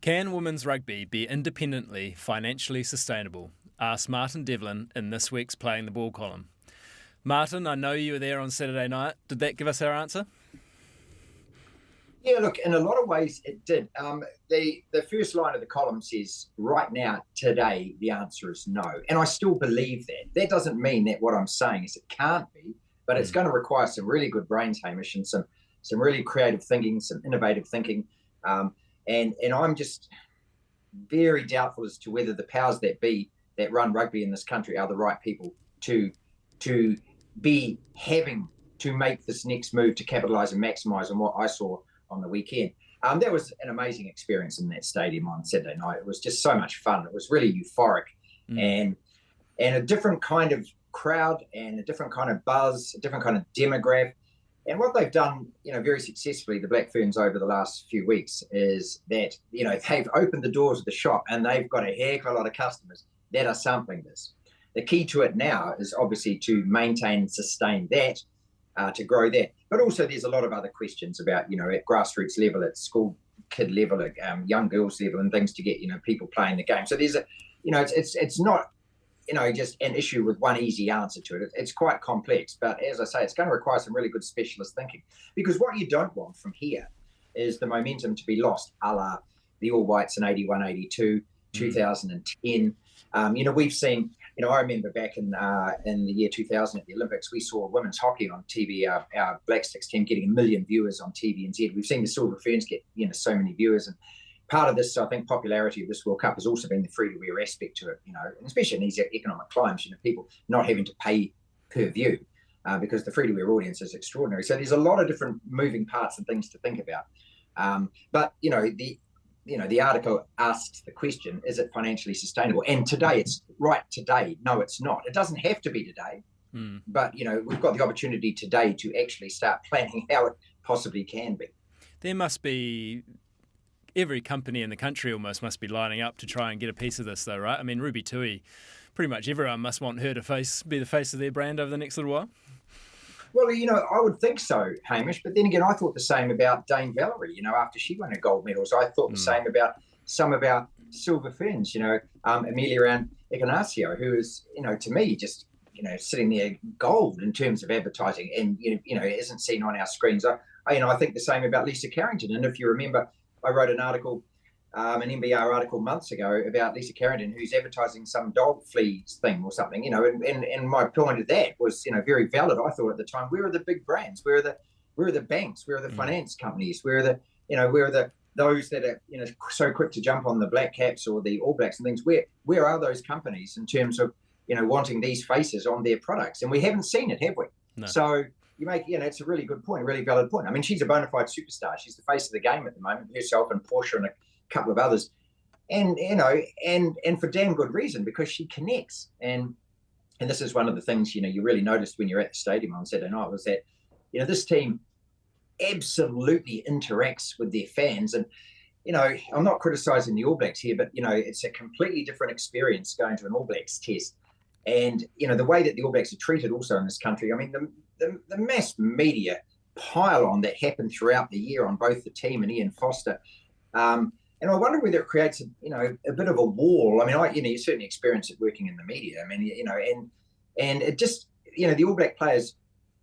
Can women's rugby be independently financially sustainable? Asked Martin Devlin in this week's Playing the Ball column. Martin, I know you were there on Saturday night. Did that give us our answer? Yeah, look, in a lot of ways it did. The first line of the column says, right now, today, the answer is no. And I still believe that. That doesn't mean that what I'm saying is it can't be, but it's going to require some really good brains, Hamish, and some really creative thinking, some innovative thinking. And I'm just very doubtful as to whether the powers that be that run rugby in this country are the right people to be having to make this next move to capitalise and maximise on what I saw on the weekend. That was an amazing experience in that stadium on Saturday night. It was just so much fun. It was really euphoric and a different kind of crowd and a different kind of buzz, a different kind of demographic. And what they've done, very successfully, the Black Ferns over the last few weeks, is that, they've opened the doors of the shop and they've got a heck of a lot of customers that are sampling this. The key to it now is obviously to maintain and sustain that, to grow that. But also there's a lot of other questions about, at grassroots level, at school kid level, at young girls level and things to get, people playing the game. So there's it's not, just an issue with one easy answer to it. It's quite complex. But as I say, it's going to require some really good specialist thinking. Because what you don't want from here is the momentum to be lost, a la the All Whites in 81, 82, 2010. We've seen, I remember back in the year 2000 at the Olympics, we saw women's hockey on TV, our Black Sticks team getting 1 million viewers on TVNZ. We've seen the Silver Ferns get, so many viewers. And part of this, I think, popularity of this World Cup has also been the free-to-air aspect to it, and especially in these economic climes, people not having to pay per view because the free-to-air audience is extraordinary. So there's a lot of different moving parts and things to think about. But the article asked the question, is it financially sustainable? And today, no, it's not. It doesn't have to be today, but, we've got the opportunity today to actually start planning how it possibly can be. There must be... Every company in the country almost must be lining up to try and get a piece of this, though, right? I mean, Ruby Tui, pretty much everyone must want her to be the face of their brand over the next little while. Well, I would think so, Hamish. But then again, I thought the same about Dame Valerie, after she won a gold medal. So I thought the same about some of our Silver Ferns, Amelia Ignacio, who is, to me, just, sitting there gold in terms of advertising and, isn't seen on our screens. I think the same about Lisa Carrington. And if you remember, I wrote an article, an NBR article months ago about Lisa Carrington, who's advertising some dog fleas thing or something, and my point of that was, very valid. I thought at the time, where are the big brands? Where are the banks? Where are the finance companies? Where are those that are, so quick to jump on the Black Caps or the All Blacks and things? Where are those companies in terms of, wanting these faces on their products? And we haven't seen it, have we? No. So you make, it's a really good point, a really valid point. I mean, she's a bona fide superstar. She's the face of the game at the moment, herself and Portia and a couple of others. And, and for damn good reason, because she connects. And this is one of the things, you really noticed when you're at the stadium on Saturday night was that, this team absolutely interacts with their fans. And, I'm not criticising the All Blacks here, but, it's a completely different experience going to an All Blacks test. And, the way that the All Blacks are treated also in this country, I mean, the mass media pile-on that happened throughout the year on both the team and Ian Foster. And I wonder whether it creates, a bit of a wall. I mean, you certainly experience it working in the media. I mean, and it just, the All Black players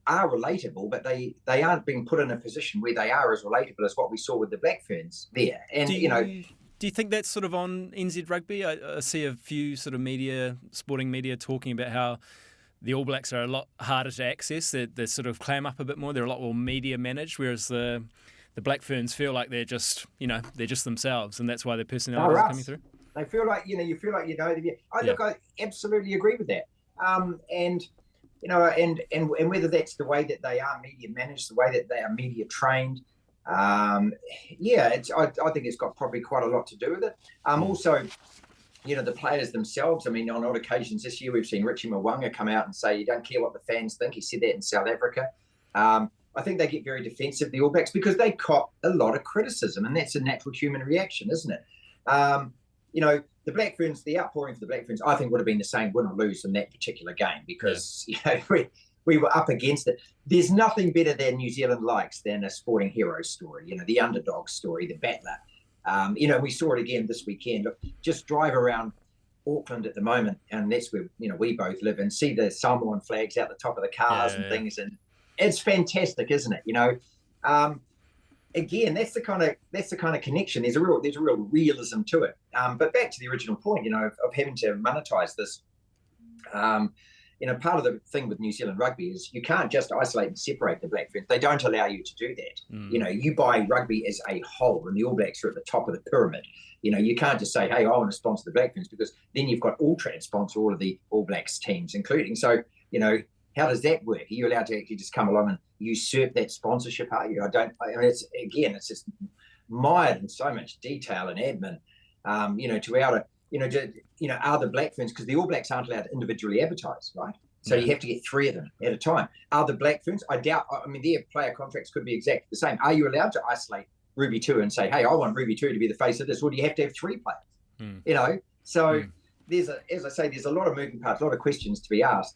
are relatable, but they aren't being put in a position where they are as relatable as what we saw with the Black Ferns there. And, Do you think that's sort of on NZ Rugby? I see a few sort of sporting media talking about how the All Blacks are a lot harder to access. They sort of clam up a bit more. They're a lot more media managed, whereas the Black Ferns feel like they're just, they're just themselves, and that's why their personalities are coming through. They feel like, you feel like them. Look, I absolutely agree with that. And whether that's the way that they are media managed, the way that they are media trained, I think it's got probably quite a lot to do with it. Also, the players themselves. I mean, on odd occasions this year, we've seen Richie Mwanga come out and say, you don't care what the fans think. He said that in South Africa. I think they get very defensive, the All Blacks, because they cop a lot of criticism, and that's a natural human reaction, isn't it? The Black Ferns, the outpouring for the Black Ferns, I think would have been the same win or lose in that particular game because, we were up against it. There's nothing better than New Zealand likes than a sporting hero story, the underdog story, the battler. We saw it again this weekend. Look, just drive around Auckland at the moment, and that's where we both live, and see the Samoan flags out the top of the cars and things, and it's fantastic, isn't it? Again, that's the kind of connection. There's a real realism to it. But back to the original point, of having to monetize this. Part of the thing with New Zealand rugby is you can't just isolate and separate the Black Ferns. They don't allow you to do that. You buy rugby as a whole, and the All Blacks are at the top of the pyramid. You can't just say, hey, I want to sponsor the Black Ferns, because then you've got All-Trad sponsor all of the All Blacks teams, including. So, how does that work? Are you allowed to actually just come along and usurp that sponsorship? Are you? It's just mired in so much detail and admin. To be able to, are the Black Ferns, because the All Blacks aren't allowed to individually advertise, right? So you have to get 3 of them at a time. Are the Black Ferns? I doubt. Their player contracts could be exactly the same. Are you allowed to isolate Ruby 2 and say, hey, I want Ruby 2 to be the face of this, or do you have to have 3 players? There's a lot of moving parts, a lot of questions to be asked.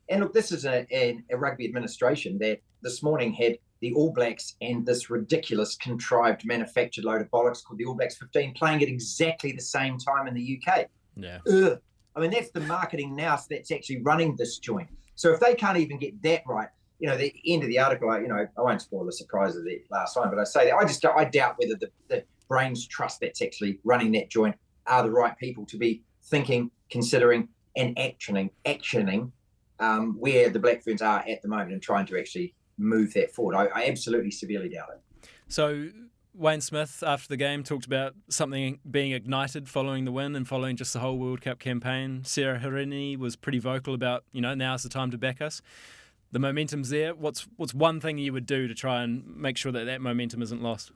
And look, this is a rugby administration that this morning had the All Blacks and this ridiculous, contrived, manufactured load of bollocks called the All Blacks 15 playing at exactly the same time in the UK. Yeah. That's the marketing nous that's actually running this joint. So if they can't even get that right, the end of the article, I won't spoil the surprise of the last line, but I say that I doubt whether the brains trust that's actually running that joint are the right people to be thinking, considering, and actioning where the Black Ferns are at the moment, and trying to actually move that forward. I absolutely severely doubt it. So Wayne Smith, after the game, talked about something being ignited following the win and following just the whole World Cup campaign. Sarah Hirini was pretty vocal about, now's the time to back us. The momentum's there. What's one thing you would do to try and make sure that momentum isn't lost?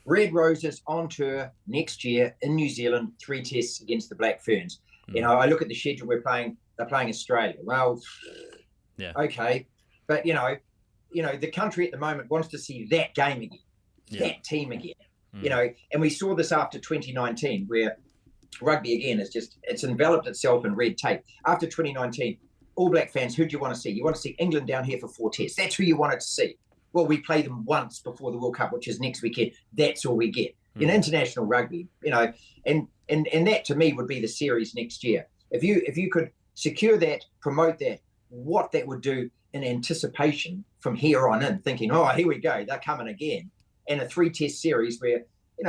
Red Roses on tour next year in New Zealand, 3 tests against the Black Ferns. I look at the schedule they're playing Australia. Well, okay. But, the country at the moment wants to see that game again, that team again, and we saw this after 2019, where rugby again it's enveloped itself in red tape. After 2019, All Black fans, who do you want to see? You want to see England down here for 4 tests. That's who you wanted to see. Well, we play them once before the World Cup, which is next weekend. That's all we get. In international rugby, and that to me would be the series next year. If you could secure that, promote that, what that would do in anticipation from here on in, thinking, oh, here we go, they're coming again. And a 3-test series where,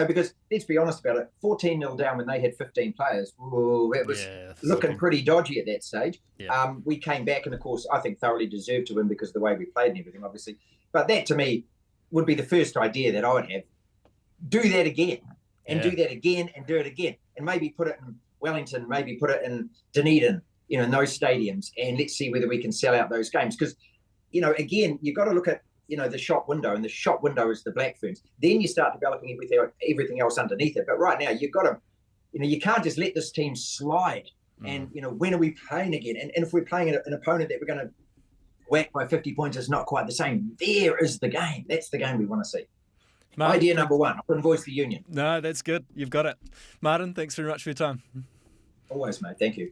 because let's be honest about it, 14-0 down when they had 15 players, it was looking pretty dodgy at that stage. Yeah. We came back and, of course, I think thoroughly deserved to win because of the way we played and everything, obviously. But that, to me, would be the first idea that I would have. Do that again, and do that again, and do it again. And maybe put it in Wellington, maybe put it in Dunedin, in those stadiums, and let's see whether we can sell out those games. Because, again, you've got to look at, the shop window, and the shop window is the Black Ferns. Then you start developing everything else underneath it. But right now, you've got to, you can't just let this team slide. And, when are we playing again? And if we're playing an opponent that we're going to whack by 50 points is not quite the same, there is the game. That's the game we want to see. Martin, idea number 1, I couldn't voice the union. No, that's good. You've got it. Martin, thanks very much for your time. Always, mate. Thank you.